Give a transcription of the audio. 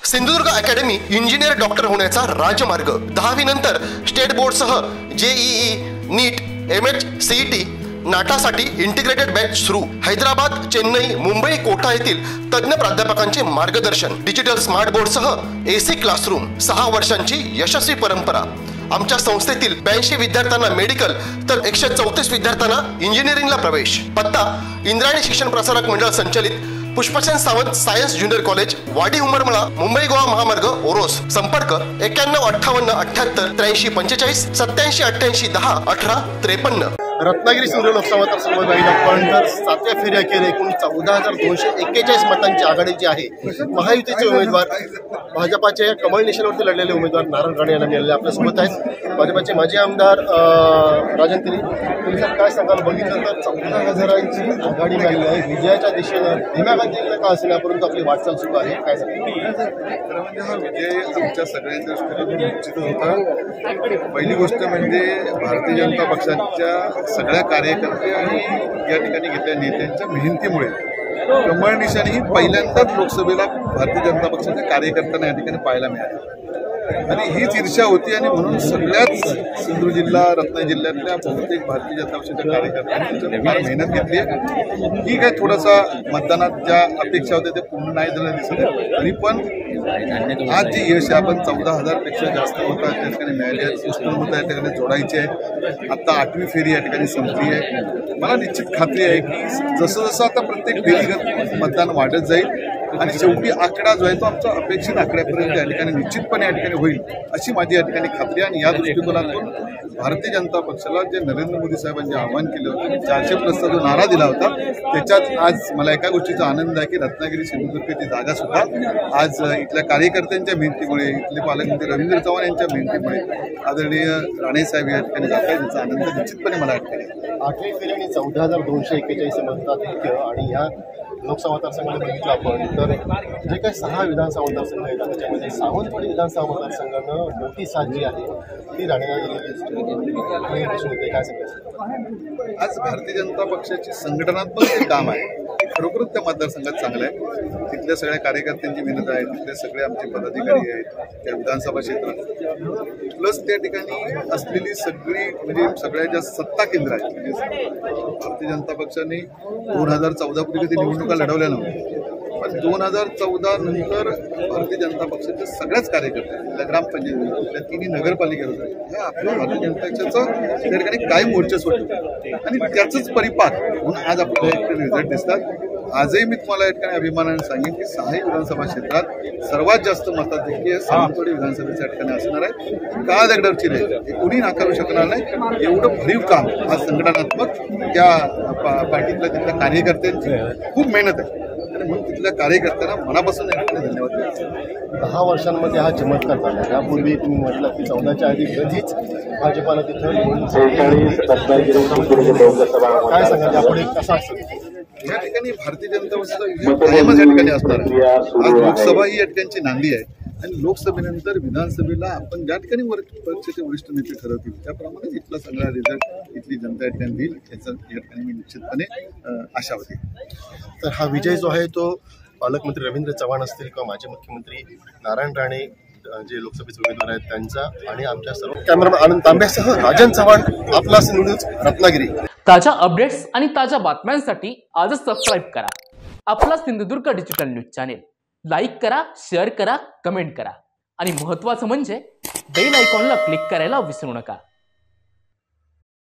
Sindhudurg academy engineer doctor होण्याचा राजमार्ग। 10वी नंतर स्टेट बोर्डसह जेईई, नीट, एमएच, सीईटी, नाटासाठी इंटिग्रेटेड बॅच सुरू। हैदराबाद, चेन्नई, मुंबई, कोटा येथील तज्ञ प्राध्यापकांचे मार्गदर्शन। डिजिटल स्मार्ट बोर्डसह एसी क्लासरूम। 6 वर्षांची यशस्वी परंपरा। आमच्या संस्थेतील 82 विद्यार्थ्यांना मेडिकल तर 134 विद्यार्थ्यांना इंजिनिअरिंगला प्रवेश। पत्ता इंद्रायणी शिक्षण प्रसारक मंडळ संचलित Pushpasen Sawant science junior college, वाडी उमरमळा, मुंबई गोवा महामार्ग, ओरोस। संपर्क 9158 78 83 45 87 88 10 18 53। रत्नागिरी सिंधुदुर्ग लोकसभा मतदारसंघात आपण जर 7व्या फेरीअखेर एकूण 14,241 मतांची आघाडी जी आहे, महायुतीचे उमेदवार भाजपाचे कमळ निशाणीवरती लढलेले उमेदवार नारायण राणे यांना मिळालेले आपल्यासोबत आहेत। भाजपाचे माजी आमदार राजन तेली, तुम्ही काय सांगाल? बघितलं तर 14,000ची आघाडी मिळाली आहे, विजयाच्या दिशेनं धीम्या गतीने का असेना परंतु आपली वाटचाल सुरू आहे। काय सांगाल? हा विजय आमच्या सगळ्यांच्या दृष्टीने निश्चित होता। पहिली गोष्ट म्हणजे भारतीय जनता पक्षाच्या सगळ्या कार्यकर्ते आणि या ठिकाणी घेतलेल्या नेत्यांच्या मेहनतीमुळे कमळ निशाणी ही पहिल्यांदाच लोकसभेला भारतीय जनता पक्षाच्या कार्यकर्त्यांना या ठिकाणी पाहायला मिळाली आणि हीच ईर्ष्या होती आणि म्हणून सगळ्याच सिंधुदुर्ग जिल्हा, रत्नागिरी जिल्ह्यातल्या बहुतेक भारतीय जनता पक्षाच्या कार्यकर्त्यांनी फार मेहनत घेतली आहे। ही काय थोडासा मतदानात ज्या अपेक्षा होत्या ते पूर्ण नाही झालं दिसत आहे, तरी पण आज जी यश आपण 14,000 पेक्षा जास्त मतं त्या ठिकाणी मिळाली आहेत। पोस्टल मतं या ठिकाणी जोडायची आहेत। आता 8वी फेरी या ठिकाणी संपली आहे। मला निश्चित खात्री आहे की जसं जसं आता प्रत्येक फेरीगत मतदान वाढत जाईल आणि शेवटी आकडा जो आहे तो आमचा अपेक्षित आकड्यापर्यंत या ठिकाणी निश्चितपणे या ठिकाणी होईल अशी माझी या ठिकाणी खात्री आहे। आणि या दृष्टिकोनातून भारतीय जनता पक्षाला जे नरेंद्र मोदी साहेबांनी आवाहन केलं होतं, 400+ जो नारा दिला होता, त्याच्यात आज मला एका गोष्टीचा आनंद आहे की रत्नागिरी सिंधुदुर्गची जागा सुद्धा आज इथल्या कार्यकर्त्यांच्या मेहनतीमुळे, इथले पालकमंत्री रवींद्र चव्हाण यांच्या मेहनतीमुळे आदरणीय राणे साहेब या ठिकाणी जात आहेत, याचा आनंद निश्चितपणे मला वाटतो। 8वी फेरी आणि 14,241 मताधिक्य आणि या लोकसभा मतदारसंघाला बघितलं आपण तर जे काही 6 विधानसभा मतदारसंघ आहेत त्याच्यामध्ये सावंतवाडी विधानसभा मतदारसंघानं मोठी साथ जी आहे ती राणेंना दिसून येते। काय सांगायचं? आज भारतीय जनता पक्षाची संघटनात्मक जे काम आहे खरोखरच त्या मतदारसंघात चांगलं आहे। तिथल्या सगळ्या कार्यकर्त्यांची मेहनत आहे, तिथले सगळे आमचे पदाधिकारी आहेत त्या विधानसभा क्षेत्रात, प्लस त्या ठिकाणी असलेली सगळी म्हणजे सगळ्यात जास्त सत्ता केंद्र आहेत। म्हणजे भारतीय जनता पक्षाने 2014 पूर्वी कधी निवडणुका लढवल्या नव्हत्या, पण 2014 नंतर भारतीय जनता पक्षाच्या सगळ्याच कार्यकर्त्या ग्रामपंचायत त्या 3 नगरपालिका होत्या, ह्या आपल्या भारतीय जनता पक्षाचं त्या ठिकाणी कायम वर्चस्व होतं आणि त्याचंच परिपाक म्हणून आज आपल्याला एक रिझल्ट दिसतात। आजही मी तुम्हाला या ठिकाणी अभिमानाने सांगेन की 6 विधानसभा क्षेत्रात सर्वात जास्त मताधिक्य सावंतवाडी विधानसभेच्या ठिकाणी असणार आहे। का दगडावरची रेल हे कोणी नाकारू शकणार नाही, एवढं भरीव काम आज संघटनात्मक त्या पार्टीतल्या तिथल्या कार्यकर्त्यांची खूप मेहनत आहे आणि म्हणून तिथल्या कार्यकर्त्यांना मनापासून या ठिकाणी धन्यवाद द्यायचे। 10 वर्षांमध्ये हा चमत्कार झाला। यापूर्वी तुम्ही म्हटलं की 14च्या आधी कधीच भाजपाला तिथं काय सांगा यापुढे कसा असेल? या ठिकाणी भारतीय जनता पक्षाचा कायमच या ठिकाणी असणार आहे। आज लोकसभा ही या ठिकाणची नांदी आहे आणि लोकसभेनंतर विधानसभेला आपण ज्या ठिकाणी पक्षाचे वरिष्ठ नेते ठरवतील त्याप्रमाणे इथला सगळा रिझल्ट इथली जनता या ठिकाणी देईल याचा या ठिकाणी मी निश्चितपणे आशावादी। तर हा विजय जो आहे तो पालकमंत्री रवींद्र चव्हाण असतील किंवा माजी मुख्यमंत्री नारायण राणे जे लोकसभेचे उमेदवार आहेत त्यांचा आणि आमच्या सर्व कॅमेरामॅन आनंद तांब्यासह राजन चव्हाण, आपला सिंधुदुर्ग, रत्नागिरी। ताज्या अपडेट्स आणि ताज्या बातम्यांसाठी आजच सबस्क्राईब करा आपला Sindhudurg digital news channel. Like करा, शेअर करा, कमेंट करा आणि महत्त्वाचं म्हणजे बेल आयकॉनला क्लिक करायला विसरू नका।